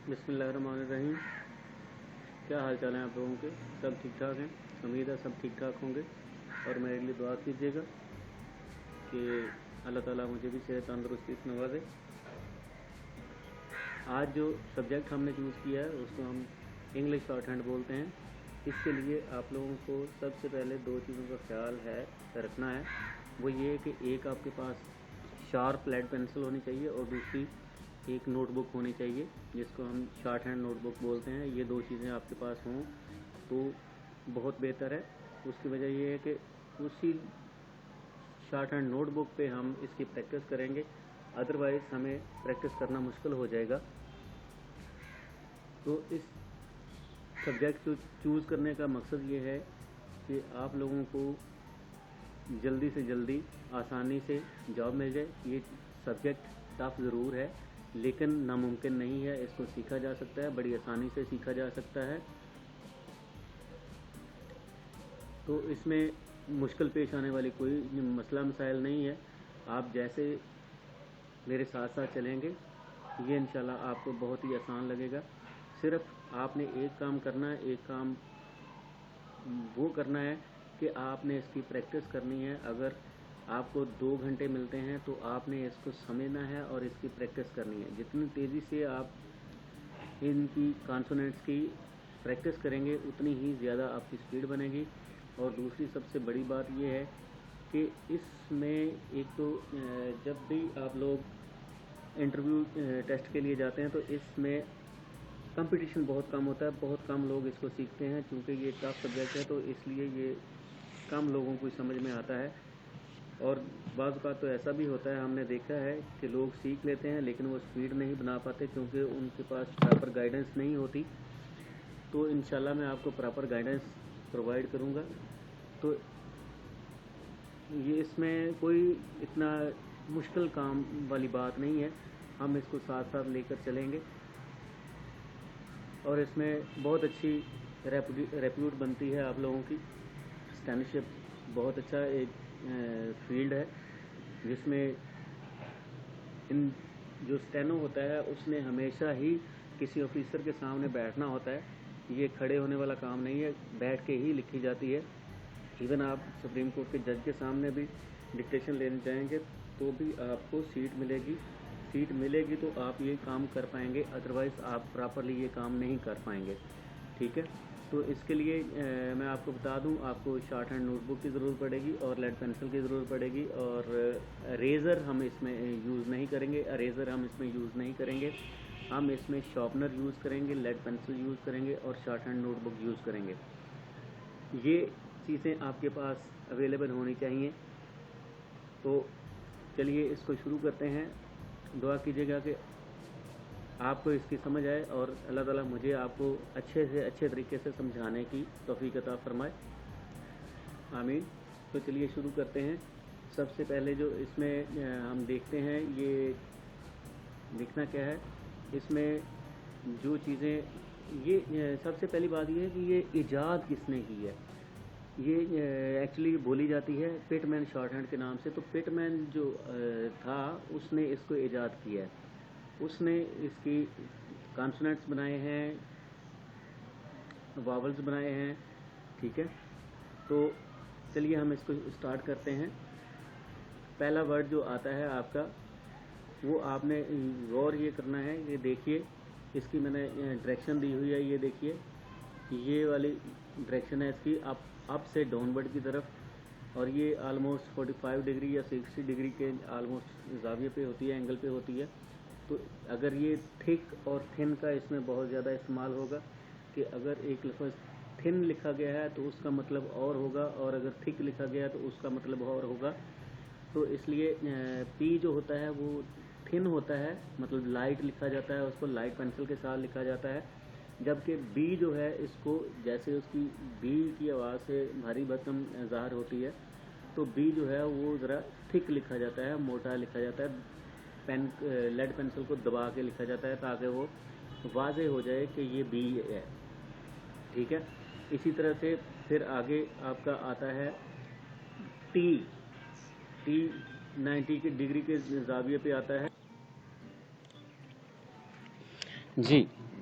बिस्मिल्लाहिर्रहमानिर्रहीम। क्या हाल चाल है आप लोगों के? सब ठीक ठाक हैं? उम्मीद है सब ठीक ठाक होंगे। और मेरे लिए दुआ कीजिएगा कि अल्लाह ताला मुझे भी सेहत तंदुरुस्ती से नवाजे। आज जो सब्जेक्ट हमने चूज़ किया है उसको हम इंग्लिश शॉर्ट हैंड बोलते हैं। इसके लिए आप लोगों को सबसे पहले दो चीज़ों का ख्याल रखना है। वो ये कि एक आपके पास शार्प लेड पेंसिल होनी चाहिए और दूसरी एक नोटबुक होनी चाहिए जिसको हम शॉर्ट हैंड नोटबुक बोलते हैं। ये दो चीज़ें आपके पास हों तो बहुत बेहतर है। उसकी वजह ये है कि उसी शॉर्ट हैंड नोटबुक पे हम इसकी प्रैक्टिस करेंगे, अदरवाइज़ हमें प्रैक्टिस करना मुश्किल हो जाएगा। तो इस सब्जेक्ट को चूज़ करने का मकसद ये है कि आप लोगों को जल्दी से जल्दी आसानी से जॉब मिल जाए। ये सब्जेक्ट टफ ज़रूर है लेकिन नामुमकिन नहीं है। इसको सीखा जा सकता है, बड़ी आसानी से सीखा जा सकता है। तो इसमें मुश्किल पेश आने वाली कोई मसला मसाइल नहीं है। आप जैसे मेरे साथ साथ चलेंगे ये इंशाल्लाह आपको बहुत ही आसान लगेगा। सिर्फ आपने एक काम करना है, एक काम वो करना है कि आपने इसकी प्रैक्टिस करनी है। अगर आपको 2 घंटे मिलते हैं तो आपने इसको समझना है और इसकी प्रैक्टिस करनी है। जितनी तेज़ी से आप इनकी कॉन्सोनेंट्स की प्रैक्टिस करेंगे उतनी ही ज़्यादा आपकी स्पीड बनेगी। और दूसरी सबसे बड़ी बात यह है कि इसमें एक तो जब भी आप लोग इंटरव्यू टेस्ट के लिए जाते हैं तो इसमें कंपटीशन बहुत कम होता है, बहुत कम लोग इसको सीखते हैं। क्योंकि ये टफ सब्जेक्ट है तो इसलिए ये कम लोगों को समझ में आता है। और बाज़ औक़ात तो ऐसा भी होता है, हमने देखा है कि लोग सीख लेते हैं लेकिन वो स्पीड नहीं बना पाते क्योंकि उनके पास प्रॉपर गाइडेंस नहीं होती। तो इंशाल्लाह मैं आपको प्रॉपर गाइडेंस प्रोवाइड करूँगा। तो ये इसमें कोई इतना मुश्किल काम वाली बात नहीं है, हम इसको साथ साथ लेकर चलेंगे और इसमें बहुत अच्छी रेप्यूट बनती है आप लोगों की। स्टेनोशिप बहुत अच्छा एक फील्ड है जिसमें इन जो स्टेनो होता है उसने हमेशा ही किसी ऑफिसर के सामने बैठना होता है। ये खड़े होने वाला काम नहीं है, बैठ के ही लिखी जाती है। इवन आप सुप्रीम कोर्ट के जज के सामने भी डिक्टेशन लेने जाएंगे तो भी आपको सीट मिलेगी तो आप ये काम कर पाएंगे, अदरवाइज़ आप प्रॉपरली ये काम नहीं कर पाएंगे। ठीक है, तो इसके लिए मैं आपको बता दूं, आपको शॉर्ट हैंड नोटबुक की ज़रूरत पड़ेगी और लेड पेंसिल की ज़रूरत पड़ेगी। और रेज़र हम इसमें यूज़ नहीं करेंगे, अरेज़र हम इसमें यूज़ नहीं करेंगे। हम इसमें शार्पनर यूज़ करेंगे, लेड पेंसिल यूज़ करेंगे और शॉर्ट हैंड नोटबुक यूज़ करेंगे। ये चीज़ें आपके पास अवेलेबल होनी चाहिए। तो चलिए इसको शुरू करते हैं। दुआ कीजिएगा कि आपको इसकी समझ आए और अल्लाह ताला मुझे आपको अच्छे से अच्छे तरीके से समझाने की तौफीक अता फरमाए, आमीन। तो चलिए शुरू करते हैं। सबसे पहले जो इसमें हम देखते हैं, ये लिखना क्या है इसमें जो चीज़ें, ये सबसे पहली बात ये है कि ये ईजाद किसने की है। ये एक्चुअली बोली जाती है पिटमैन शॉर्ट हैंड के नाम से। तो पिटमैन जो था उसने इसको ईजाद किया है, उसने इसकी कॉन्सोनेंट्स बनाए हैं, वावल्स बनाए हैं। ठीक है, तो चलिए हम इसको स्टार्ट करते हैं। पहला वर्ड जो आता है आपका वो आपने गौर ये करना है। ये देखिए इसकी मैंने डायरेक्शन दी हुई है, ये देखिए ये वाली डायरेक्शन है इसकी अप से डाउनवर्ड की तरफ। और ये आलमोस्ट 45 डिग्री या 60 डिग्री के आलमोस्ट ज़ाविये पे होती है, एंगल पे होती है। तो अगर ये थिक और थिन का इसमें बहुत ज़्यादा इस्तेमाल होगा कि अगर एक लफ्ज़ थिन लिखा गया है तो उसका मतलब और होगा, और अगर थिक लिखा गया है तो उसका मतलब और होगा। तो इसलिए पी जो होता है वो थिन होता है, मतलब लाइट लिखा जाता है, उसको लाइट पेंसिल के साथ लिखा जाता है। जबकि बी जो है इसको जैसे उसकी बी की आवाज़ से भारी भरकम ज़ाहिर होती है तो बी जो है वो ज़रा थिक लिखा जाता है, मोटा लिखा जाता है। लेड पेंसिल को दबा के लिखा जाता है ताकि वो वाज़े हो जाए कि ये बी है। ठीक है, इसी तरह से फिर आगे आपका आता है टी। टी 90 के डिग्री के ज़ाविये पे आता है जी।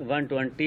120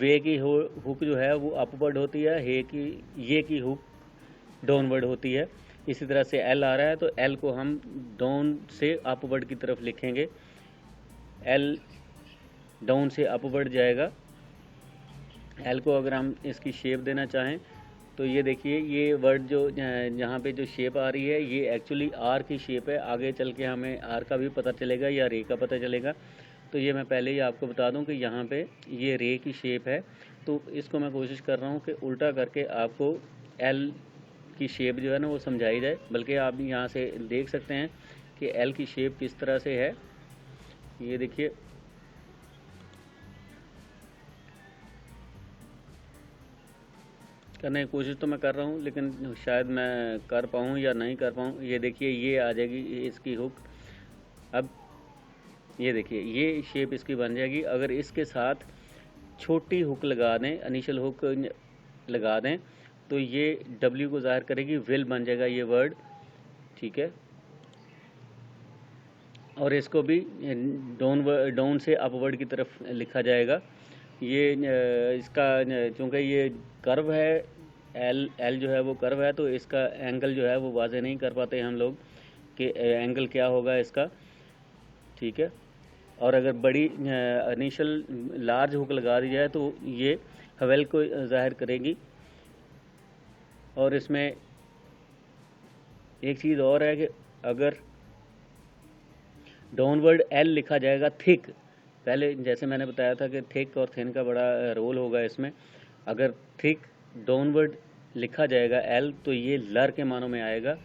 वे की हुक जो है वो अपवर्ड होती है, ये की हुक डाउनवर्ड होती है। इसी तरह से एल आ रहा है तो एल को हम डाउन से अपवर्ड की तरफ लिखेंगे, एल डाउन से अपवर्ड जाएगा। एल को अगर हम इसकी शेप देना चाहें तो ये देखिए, ये वर्ड जो यहाँ पे जो शेप आ रही है ये एक्चुअली आर की शेप है। आगे चल के हमें आर का भी पता चलेगा या रे का पता चलेगा। तो ये मैं पहले ही आपको बता दूं कि यहाँ पे ये रे की शेप है, तो इसको मैं कोशिश कर रहा हूँ कि उल्टा करके आपको एल की शेप जो है ना वो समझाई जाए। बल्कि आप यहाँ से देख सकते हैं कि एल की शेप किस तरह से है। ये देखिए, करने की कोशिश तो मैं कर रहा हूँ लेकिन शायद मैं कर पाऊँ या नहीं कर पाऊँ। ये देखिए, ये आ जाएगी इसकी हुक। अब ये देखिए, ये शेप इसकी बन जाएगी। अगर इसके साथ छोटी हुक लगा दें, इनिशियल हुक लगा दें, तो ये डब्ल्यू को ज़ाहिर करेगी, विल बन जाएगा ये वर्ड, ठीक है। और इसको भी डाउन से अपवर्ड की तरफ लिखा जाएगा। ये इसका चूँकि ये कर्व है, एल जो है वो कर्व है, तो इसका एंगल जो है वो वाज़े नहीं कर पाते हम लोग कि एंगल क्या होगा इसका, ठीक है। और अगर बड़ी इनिशियल लार्ज हुक लगा दी जाए तो ये हवेल को ज़ाहिर करेगी। और इसमें एक चीज़ और है कि अगर डाउनवर्ड एल लिखा जाएगा थिक, पहले जैसे मैंने बताया था कि थिक और थिन का बड़ा रोल होगा इसमें। अगर थिक डाउनवर्ड लिखा जाएगा एल तो ये लर के मानों में आएगा,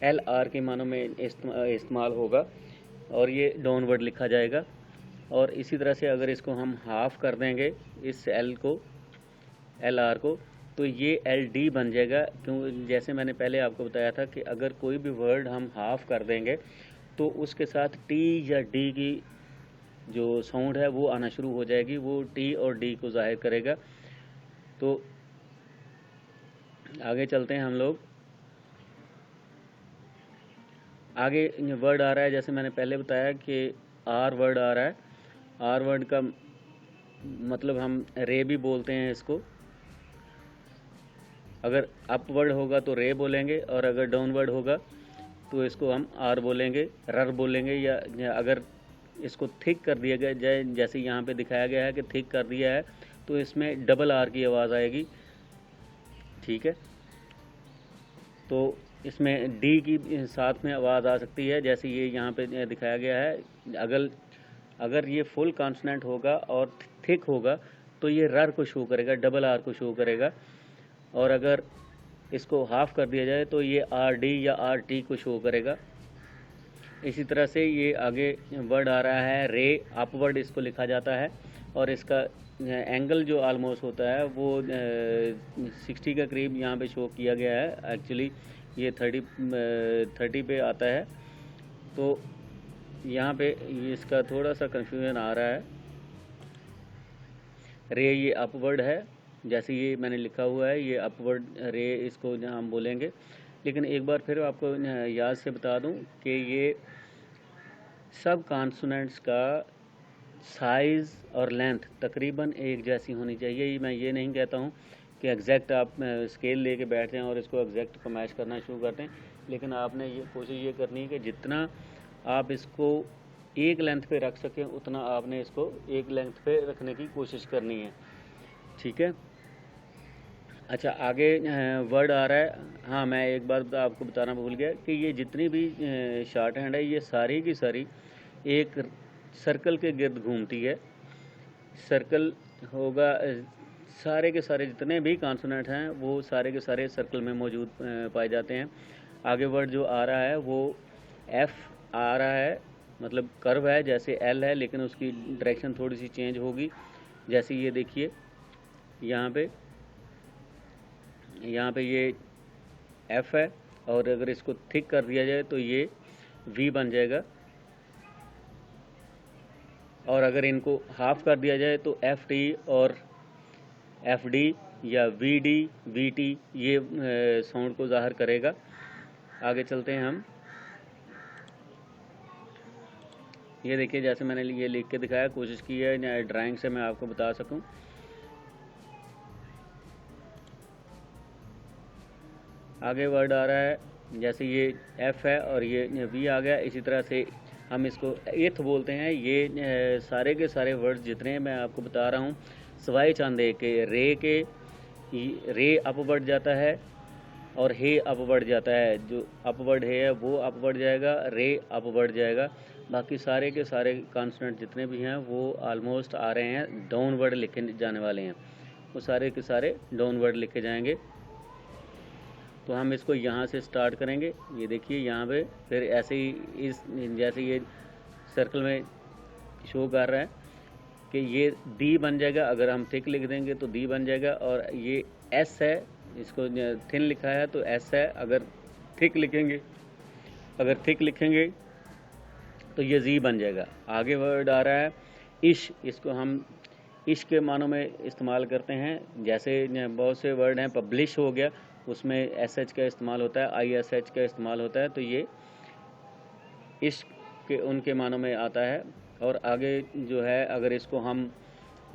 एल आर के मानों में इस्तेमाल होगा और ये डाउनवर्ड लिखा जाएगा। और इसी तरह से अगर इसको हम हाफ कर देंगे इस एल को, एल आर को, तो ये एल डी बन जाएगा। क्यों, जैसे मैंने पहले आपको बताया था कि अगर कोई भी वर्ड हम हाफ कर देंगे तो उसके साथ टी या डी की जो साउंड है वो आना शुरू हो जाएगी, वो टी और डी को ज़ाहिर करेगा। तो आगे चलते हैं हम लोग। आगे वर्ड आ रहा है, जैसे मैंने पहले बताया कि आर वर्ड आ रहा है। आर वर्ड का मतलब हम रे भी बोलते हैं इसको। अगर अपवर्ड होगा तो रे बोलेंगे और अगर डाउनवर्ड होगा तो इसको हम आर बोलेंगे, रर बोलेंगे। या अगर इसको थिक कर दिया गया जाए, जैसे यहाँ पे दिखाया गया है कि थिक कर दिया है, तो इसमें डबल आर की आवाज़ आएगी, ठीक है। तो इसमें डी की साथ में आवाज़ आ सकती है, जैसे ये यहाँ पे दिखाया गया है। अगर ये फुल कॉन्सोनेंट होगा और थिक होगा तो ये रर को शो करेगा, डबल आर को शो करेगा। और अगर इसको हाफ कर दिया जाए तो ये आर डी या आर टी को शो करेगा। इसी तरह से ये आगे वर्ड आ रहा है रे, अपवर्ड इसको लिखा जाता है और इसका एंगल जो आलमोस्ट होता है वो 60 के करीब यहाँ पे शो किया गया है। एक्चुअली ये 30 पे आता है। तो यहाँ पे इसका थोड़ा सा कंफ्यूजन आ रहा है। रे ये अपवर्ड है, जैसे ये मैंने लिखा हुआ है, ये अपवर्ड रे इसको हम बोलेंगे। लेकिन एक बार फिर आपको याद से बता दूं कि ये सब कॉन्सोनेंट्स का साइज़ और लेंथ तकरीबन एक जैसी होनी चाहिए। मैं ये नहीं कहता हूँ कि एग्जैक्ट आप स्केल लेके बैठ जाएं और इसको एग्जैक्ट को मैच करना शुरू कर दें, लेकिन आपने ये कोशिश ये करनी है कि जितना आप इसको एक लेंथ पे रख सकें उतना आपने इसको एक लेंथ पे रखने की कोशिश करनी है, ठीक है। अच्छा, आगे वर्ड आ रहा है। हाँ, मैं एक बात आपको बताना भूल गया कि ये जितनी भी शॉर्ट हैंड है ये सारी की सारी एक सर्कल के गिर्द घूमती है। सर्कल होगा, सारे के सारे जितने भी कॉन्सोनेंट हैं वो सारे के सारे सर्कल में मौजूद पाए जाते हैं। आगे वर्ड जो आ रहा है वो एफ आ रहा है, मतलब कर्व है जैसे एल है, लेकिन उसकी डायरेक्शन थोड़ी सी चेंज होगी। जैसे ये देखिए यहाँ पे ये एफ है और अगर इसको थिक कर दिया जाए तो ये वी बन जाएगा। और अगर इनको हाफ कर दिया जाए तो एफ टी और एफ डी या वी डी वी टी ये साउंड को ज़ाहिर करेगा। आगे चलते हैं हम। ये देखिए, जैसे मैंने ये लिख के दिखाया, कोशिश की है ड्राइंग से मैं आपको बता सकूं। आगे वर्ड आ रहा है, जैसे ये एफ है और ये वी आ गया, इसी तरह से हम इसको एथ बोलते हैं। ये सारे के सारे वर्ड्स जितने मैं आपको बता रहा हूँ सवाई चांदे के रे अप बढ़ जाता है और हे अप बढ़ जाता है। जो अपवर्ड है वो अप बढ़ जाएगा, रे अप बढ़ जाएगा। बाकी सारे के सारे कॉन्सोनेंट जितने भी हैं वो ऑलमोस्ट आ रहे हैं डाउनवर्ड लिखे जाने वाले हैं, वो सारे के सारे डाउनवर्ड लिखे जाएंगे। तो हम इसको यहाँ से स्टार्ट करेंगे। ये देखिए यहाँ पे फिर ऐसे ही इस जैसे ये सर्कल में शो कर रहा है कि ये दी बन जाएगा। अगर हम थिक लिख देंगे तो दी बन जाएगा, और ये एस है, इसको थिन लिखा है तो एस है। अगर थिक लिखेंगे तो ये जी बन जाएगा। आगे वर्ड आ रहा है इश, इसको हम इश के मानों में इस्तेमाल करते हैं। जैसे बहुत से वर्ड हैं, पब्लिश हो गया, उसमें एस एच का इस्तेमाल होता है, आई एस एच का इस्तेमाल होता है, तो ये इश के उनके मानों में आता है। और आगे जो है अगर इसको हम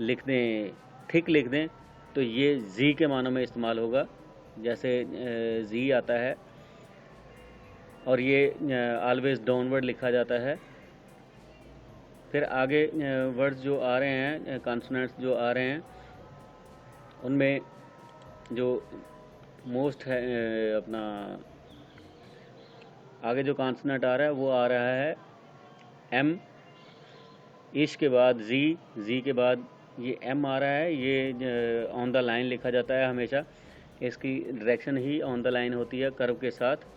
लिख दें, थिक लिख दें, तो ये जी के मानों में इस्तेमाल होगा, जैसे जी आता है। और ये ऑलवेज डाउनवर्ड लिखा जाता है। फिर आगे वर्ड्स जो आ रहे हैं, कॉन्सोनेंट्स जो आ रहे हैं, उनमें जो मोस्ट है अपना आगे जो कॉन्सोनेंट आ रहा है वो आ रहा है एम। इश के बाद जी के बाद ये एम आ रहा है। ये ऑन द लाइन लिखा जाता है हमेशा, इसकी direction he on the line होती है कर्व के साथ।